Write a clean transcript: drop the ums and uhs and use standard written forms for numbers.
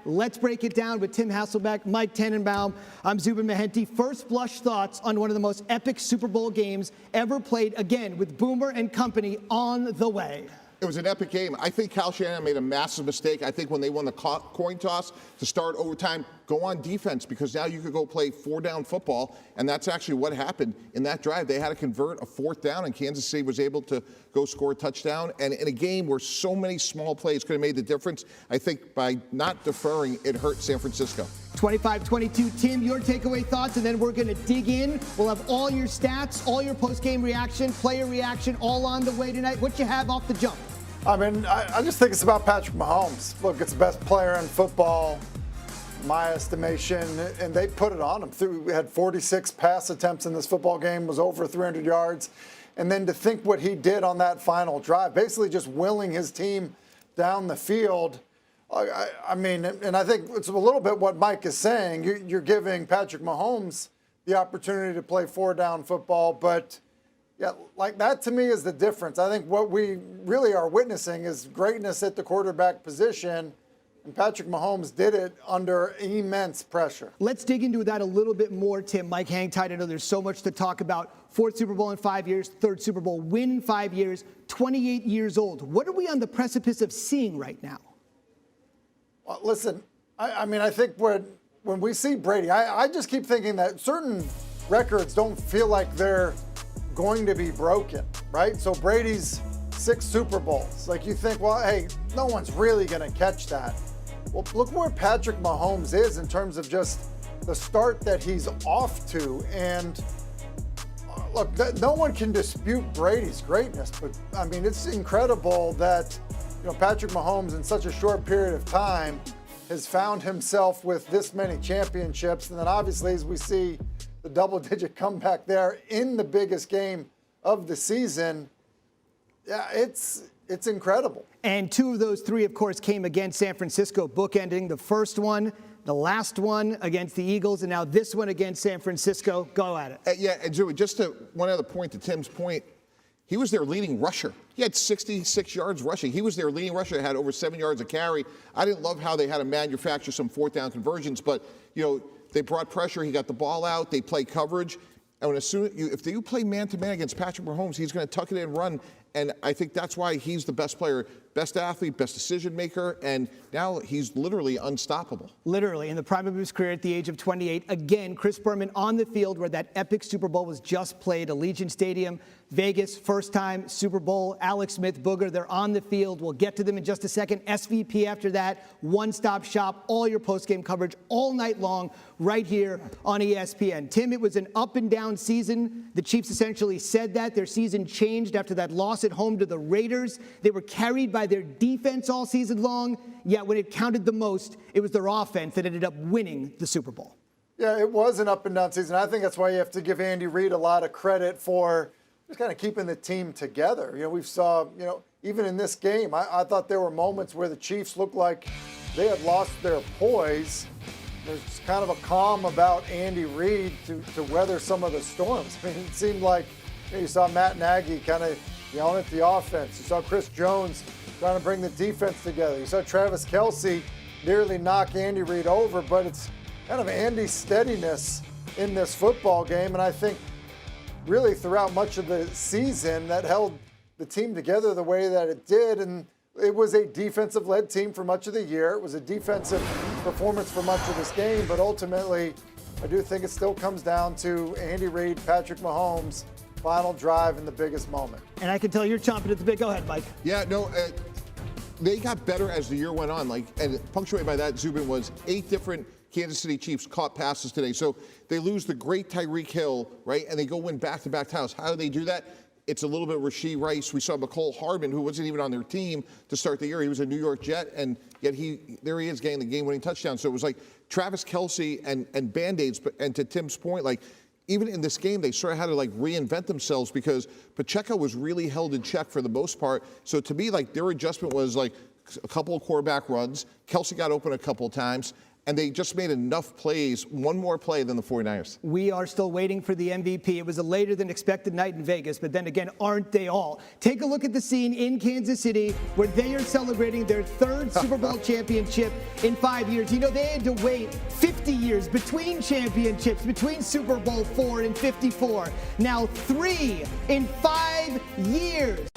Let's break it down with Tim Hasselbeck, Mike Tannenbaum. I'm Zubin Mehenti. First blush thoughts on one of the most epic Super Bowl games ever played, again, with Boomer and company on the way. It was an epic game. I think Kyle Shanahan made a massive mistake. I think when they won the coin toss to start overtime, go on defense, because now you could go play four-down football, and that's actually what happened in that drive. They had to convert a fourth down, and Kansas City was able to go score a touchdown. And in a game where so many small plays could have made the difference, I think by not deferring, it hurt San Francisco. 25-22. Tim, your takeaway thoughts, and then we're going to dig in. We'll have all your stats, all your post-game reaction, player reaction, all on the way tonight. What you have off the jump? I mean, I just think it's about Patrick Mahomes. Look, it's the best player in football, my estimation, and they put it on him. We had 46 pass attempts in this football game, was over 300 yards. And then to think what he did on that final drive, basically just willing his team down the field. I mean, and I think it's a little bit what Mike is saying. You're giving Patrick Mahomes the opportunity to play four-down football, but yeah, like that to me is the difference. I think what we really are witnessing is greatness at the quarterback position, and Patrick Mahomes did it under immense pressure. Let's dig into that a little bit more, Tim. Mike, hang tight. I know there's so much to talk about. Fourth Super Bowl in 5 years, third Super Bowl win in 5 years, 28 years old. What are we on the precipice of seeing right now? Well, listen, I mean, I think when we see Brady, I just keep thinking that certain records don't feel like they're going to be broken, right? So Brady's 6 Super Bowls. Like you think, well, hey, no one's really going to catch that. Well, look where Patrick Mahomes is in terms of just the start that he's off to. And look, no one can dispute Brady's greatness, but I mean, it's incredible that, you know, Patrick Mahomes in such a short period of time has found himself with this many championships. And then obviously, as we see the double-digit comeback there in the biggest game of the season, yeah, it's incredible. And 2 of those 3, of course, came against San Francisco, bookending the first one, the last one against the Eagles, and now this one against San Francisco. Go at it. Yeah, and Joey, just one other point to Tim's point, he was their leading rusher. He had 66 yards rushing. He was their leading rusher, had over 7 yards a carry. I didn't love how they had to manufacture some fourth down conversions, but, you know, they brought pressure. He got the ball out. They play coverage. And if you play man-to-man against Patrick Mahomes, he's going to tuck it in and run. And I think that's why he's the best player, best athlete, best decision maker. And now he's literally unstoppable. Literally, in the prime of his career at the age of 28. Again, Chris Berman on the field where that epic Super Bowl was just played, Allegiant Stadium, Vegas, first time Super Bowl. Alex Smith, Booger, they're on the field. We'll get to them in just a second. SVP after that, one-stop shop, all your post-game coverage all night long right here on ESPN. Tim, it was an up-and-down season. The Chiefs essentially said that. Their season changed after that loss at home to the Raiders. They were carried by their defense all season long, yet when it counted the most, it was their offense that ended up winning the Super Bowl. Yeah, it was an up-and-down season. I think that's why you have to give Andy Reid a lot of credit for just kind of keeping the team together. You know, we saw, you know, even in this game, I thought there were moments where the Chiefs looked like they had lost their poise. There's kind of a calm about Andy Reid to weather some of the storms. I mean, it seemed like, you know, you saw Matt Nagy kind of yelling at the offense. You saw Chris Jones trying to bring the defense together. You saw Travis Kelce nearly knock Andy Reid over, but it's kind of Andy's steadiness in this football game. And I think really throughout much of the season that held the team together the way that it did. And it was a defensive-led team for much of the year. It was a defensive performance for much of this game, but ultimately I do think it still comes down to Andy Reid, Patrick Mahomes, final drive in the biggest moment. And I can tell you're chomping at the bit. Go ahead, Mike. Yeah, no, they got better as the year went on. And punctuated by that, Zubin, was 8 different Kansas City Chiefs caught passes today. So they lose the great Tyreek Hill, right? And they go win back-to-back titles. How do they do that? It's a little bit of Rashee Rice. We saw McCole Hardman, who wasn't even on their team to start the year. He was a New York Jet, and yet there he is getting the game-winning touchdown. So it was like Travis Kelce and Band-Aids. And to Tim's point, like, even in this game, they sort of had to like reinvent themselves because Pacheco was really held in check for the most part. So to me, like, their adjustment was like a couple of quarterback runs. Kelce got open a couple of times. and they just made enough plays, one more play than the 49ers. We are still waiting for the MVP. It was a later than expected night in Vegas, but then again, aren't they all? Take a look at the scene in Kansas City where they are celebrating their third Super Bowl championship in 5 years. You know, they had to wait 50 years between championships, between Super Bowl 4 and 54. Now 3 in 5 years.